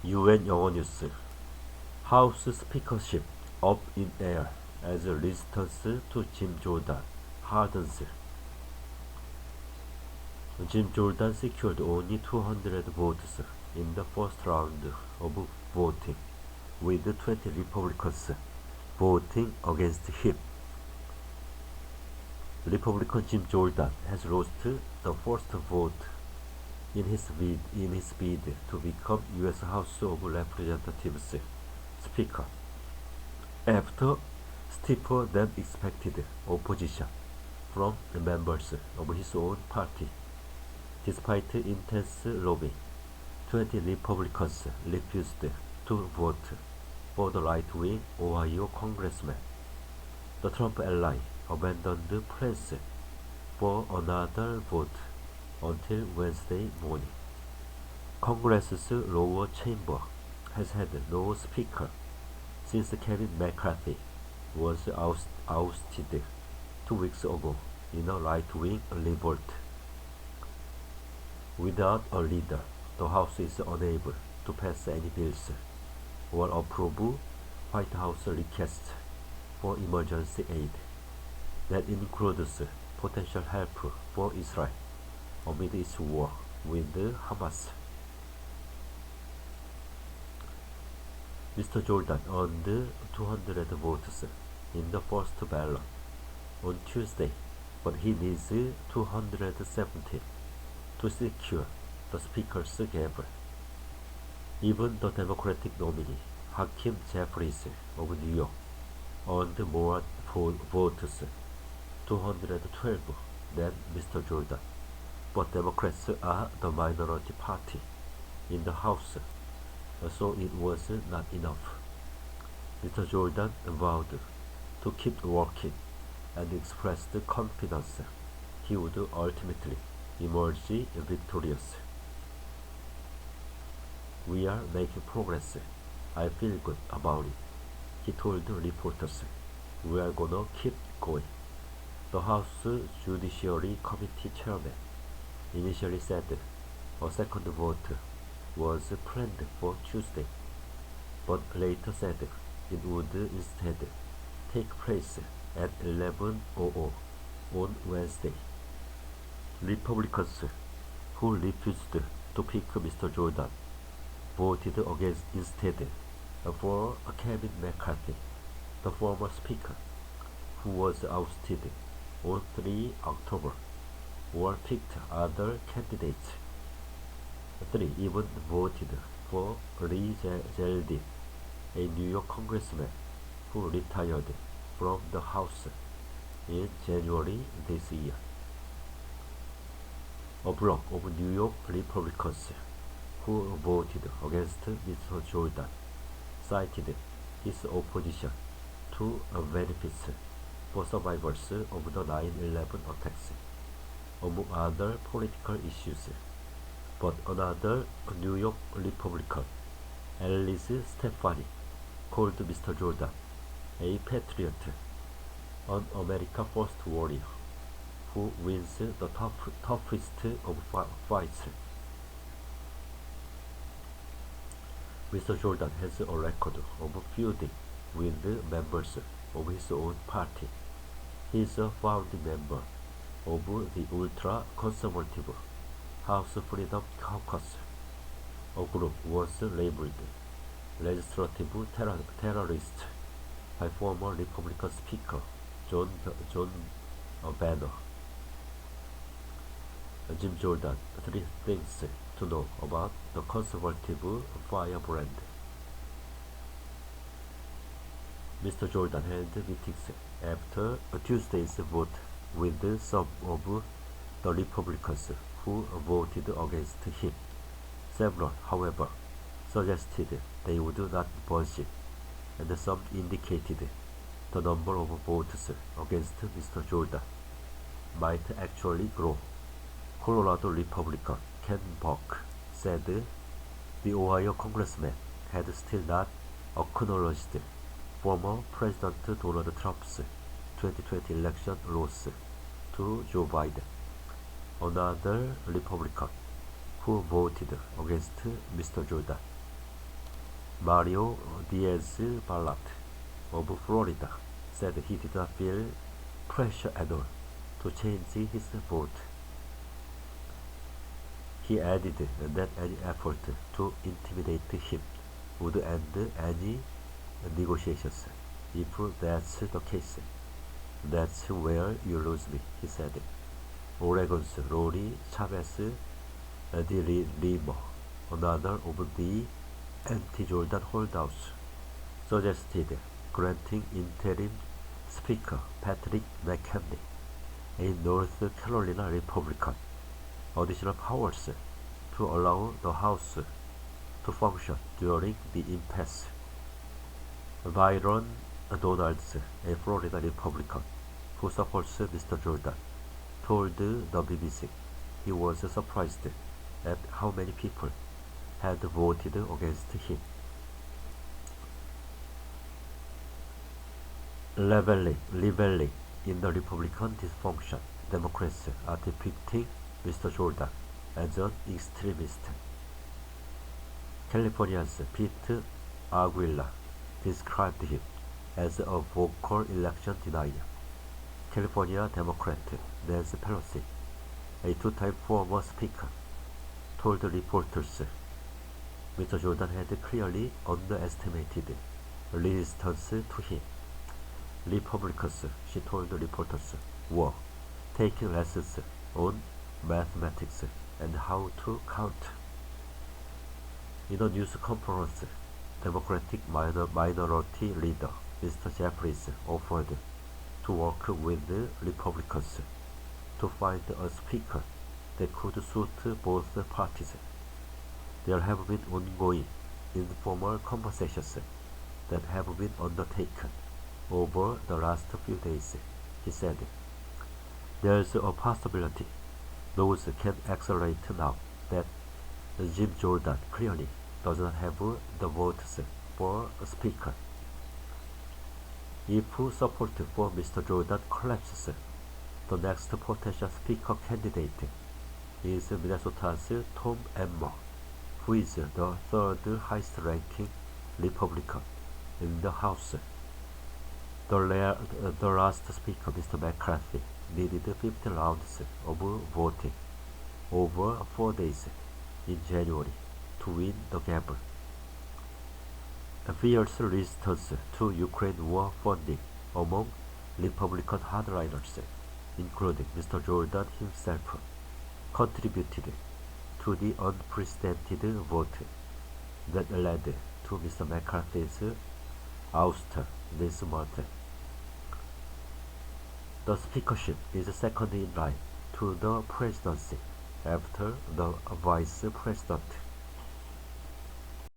UN 영어뉴스 House speakership up in air as resistance to Jim Jordan hardens. Jim Jordan secured only 200 votes in the first round of voting, with 20 Republicans voting against him. Republican Jim Jordan has lost the first vote in his bid to become U.S. House of Representatives Speaker after stiffer than expected opposition from the members of his own party. Despite intense lobbying, 20 Republicans refused to vote for the right-wing Ohio congressman. The Trump ally abandoned plans for another vote until Wednesday morning. Congress's lower chamber has had no speaker since Kevin McCarthy was ousted 2 weeks ago in a right-wing revolt. Without a leader, the House is unable to pass any bills or approve White House requests for emergency aid that includes potential help for Israel amid its war with Hamas. Mr. Jordan earned 200 votes in the first ballot on Tuesday, but he needs 270 to secure the Speaker's gavel. Even the Democratic nominee, Hakeem Jeffries of New York, earned more votes, 212, than Mr. Jordan, but Democrats are the minority party in the House, so it was not enough. Mr. Jordan vowed to keep working and expressed confidence he would ultimately emerge victorious. "We are making progress. I feel good about it," he told reporters. "We are gonna keep going." The House Judiciary Committee chairman initially said a second vote was planned for Tuesday, but later said it would instead take place at 11:00 on Wednesday. Republicans who refused to pick Mr. Jordan voted against instead for Kevin McCarthy, the former speaker, who was ousted on 3 October, or picked other candidates. 3 even voted for Lee Zeldin, a New York congressman who retired from the House in January this year. A block of New York Republicans who voted against Mr. Jordan cited his opposition to benefits for survivors of the 9/11 attacks, among other political issues. But another New York Republican, Alice Stephanie, called Mr. Jordan a patriot, an America First warrior who wins the toughest of fights. Mr. Jordan has a record of feuding with members of his own party. He is a founding member of the ultra-conservative House Freedom Caucus. A group was labeled legislative terrorist by former Republican Speaker John Boehner. Jim Jordan, 3 things to know about the conservative firebrand. Mr. Jordan held meetings after Tuesday's vote with some of the Republicans who voted against him. Several, however, suggested they would not budge, and some indicated the number of votes against Mr. Jordan might actually grow. Colorado Republican Ken Buck said the Ohio congressman had still not acknowledged former President Donald Trump's 2020 election loss to Joe Biden. Another Republican who voted against Mr. Jordan Mario Diaz-Balart of Florida said he did not feel pressure at all to change his vote. He added that any effort to intimidate him would end any negotiations. If that's the case, that's where you lose me, he said. Oregon's Rory Chavez de Lima, another of the anti-Jordan holdouts, suggested granting interim Speaker Patrick McHenry, a North Carolina Republican, additional powers to allow the House to function during the impasse. Byron Donalds, a Florida Republican who supports Mr. Jordan, told the BBC he was surprised at how many people had voted against him. Reveling in the Republican dysfunction, Democrats are depicting Mr. Jordan as an extremist. California's Pete Aguila described him as a vocal election denier. California Democrat Nancy Pelosi, a two-time former speaker, told reporters Mr. Jordan had clearly underestimated resistance to him. Republicans, she told reporters, were taking lessons on mathematics and how to count. In a news conference, Democratic minority leader Mr. Jeffries offered to work with the Republicans to find a speaker that could suit both parties. There have been ongoing informal conversations that have been undertaken over the last few days, he said. There's a possibility those can accelerate now that Jim Jordan clearly does not have the votes for a speaker. If support for Mr. Jordan collapses, the next potential speaker candidate is Minnesota's Tom Emmer, who is the third highest-ranking Republican in the House. The last speaker, Mr. McCarthy, needed 50 rounds of voting over 4 days in January to win the gavel. A fierce resistance to Ukraine war funding among Republican hardliners, including Mr. Jordan himself, contributed to the unprecedented vote that led to Mr. McCarthy's ouster this month. The speakership is second in line to the presidency after the vice president.